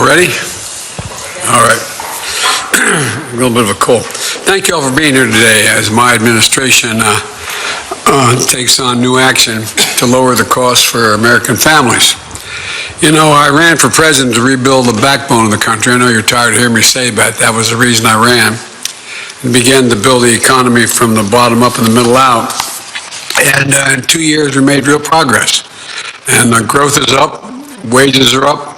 Ready? All right. A little bit of a cold. Thank you all for being here today as my administration takes on new action to lower the costs for American families. You know, I ran for president to rebuild the backbone of the country. I know you're tired of hearing me say that. That was the reason I ran. And began to build the economy from the bottom up and the middle out. And in 2 years, we made real progress. And growth is up, wages are up.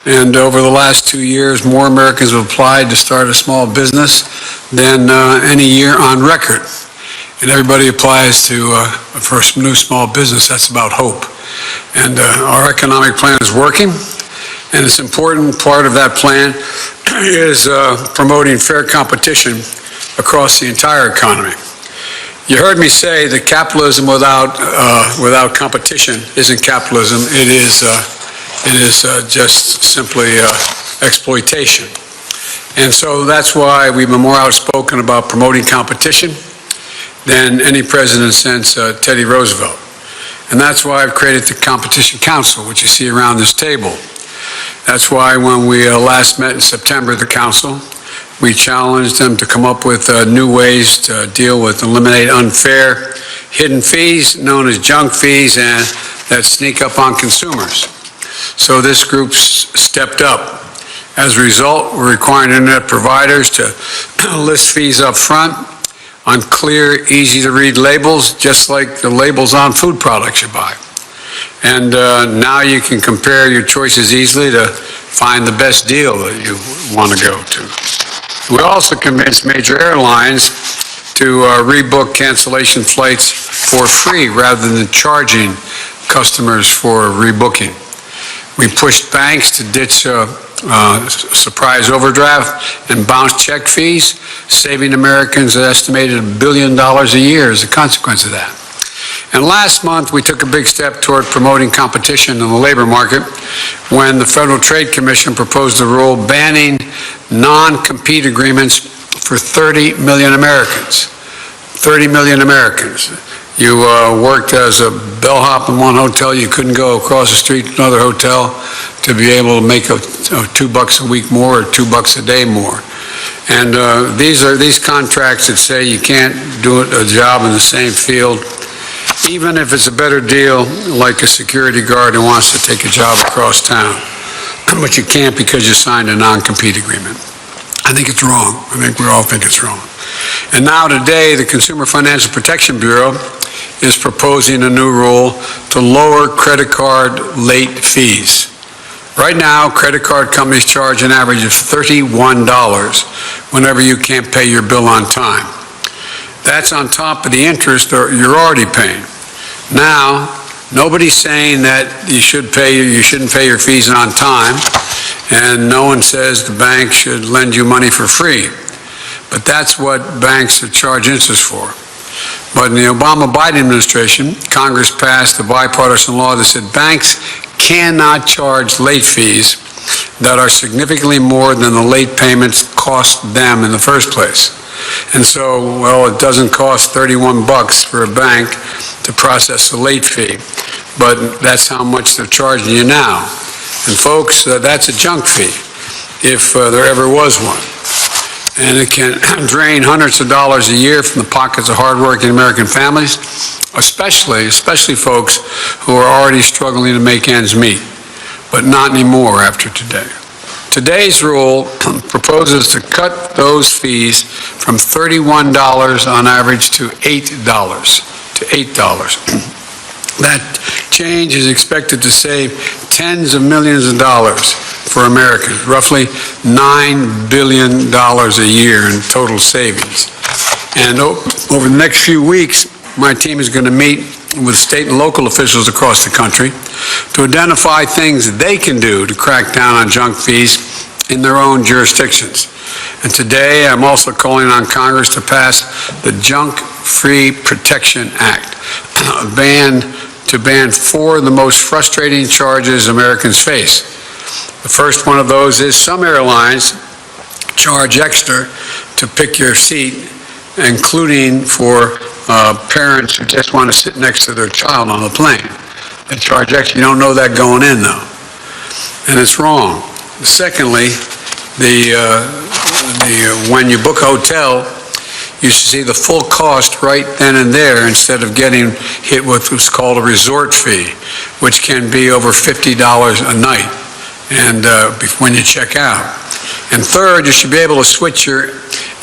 And over the last 2 years, more Americans have applied to start a small business than any year on record. And everybody applies for a new small business. That's about hope. And our economic plan is working. And it's important part of that plan is promoting fair competition across the entire economy. You heard me say that capitalism without competition isn't capitalism. It is just simply exploitation. And so that's why we've been more outspoken about promoting competition than any president since Teddy Roosevelt. And that's why I've created the Competition Council, which you see around this table. That's why when we last met in September at the council, we challenged them to come up with new ways to deal with, eliminate unfair hidden fees known as junk fees and that sneak up on consumers. So this group stepped up. As a result, we're requiring internet providers to list fees up front on clear, easy-to-read labels, just like the labels on food products you buy. And now you can compare your choices easily to find the best deal that you want to go to. We also convinced major airlines to rebook cancellation flights for free rather than charging customers for rebooking. We pushed banks to ditch surprise overdraft and bounce check fees, saving Americans an estimated $1 billion a year as a consequence of that. And last month, we took a big step toward promoting competition in the labor market when the Federal Trade Commission proposed a rule banning non-compete agreements for 30 million Americans. 30 million Americans. You worked as a bellhop in one hotel, you couldn't go across the street to another hotel to be able to make $2 a week more or $2 a day more. And these contracts that say you can't do a job in the same field, even if it's a better deal, like a security guard who wants to take a job across town. But you can't because you signed a non-compete agreement. I think it's wrong. I think we all think it's wrong. And now today, the Consumer Financial Protection Bureau is proposing a new rule to lower credit card late fees. Right now, credit card companies charge an average of $31 whenever you can't pay your bill on time. That's on top of the interest you're already paying. Now, nobody's saying that you shouldn't pay your fees on time, and no one says the bank should lend you money for free. But that's what banks charge interest for. But in the Obama-Biden administration, Congress passed a bipartisan law that said banks cannot charge late fees that are significantly more than the late payments cost them in the first place. And so, well, it doesn't cost $31 for a bank to process a late fee, but that's how much they're charging you now. And folks, that's a junk fee, if there ever was one. And it can drain hundreds of dollars a year from the pockets of hardworking American families, especially folks who are already struggling to make ends meet, but not anymore after today. Today's rule proposes to cut those fees from $31 on average to $8. That change is expected to save tens of millions of dollars for Americans, roughly $9 billion a year in total savings. And over the next few weeks, my team is going to meet with state and local officials across the country to identify things they can do to crack down on junk fees in their own jurisdictions. And today, I'm also calling on Congress to pass the Junk Free Protection Act, to ban 4 of the most frustrating charges Americans face. The first one of those is some airlines charge extra to pick your seat, including for parents who just want to sit next to their child on the plane. They charge extra. You don't know that going in, though. And it's wrong. Secondly, when you book a hotel, you should see the full cost right then and there instead of getting hit with what's called a resort fee, which can be over $50 a night and when you check out. And third, you should be able to switch your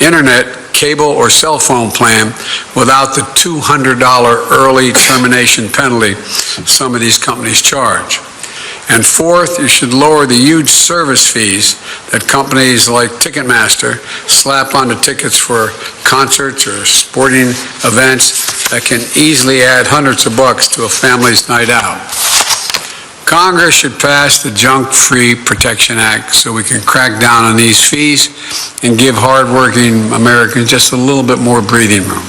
internet, cable, or cell phone plan without the $200 early termination penalty some of these companies charge. And fourth, you should lower the huge service fees that companies like Ticketmaster slap onto tickets for concerts or sporting events that can easily add hundreds of bucks to a family's night out. Congress should pass the Junk-Free Protection Act so we can crack down on these fees and give hardworking Americans just a little bit more breathing room.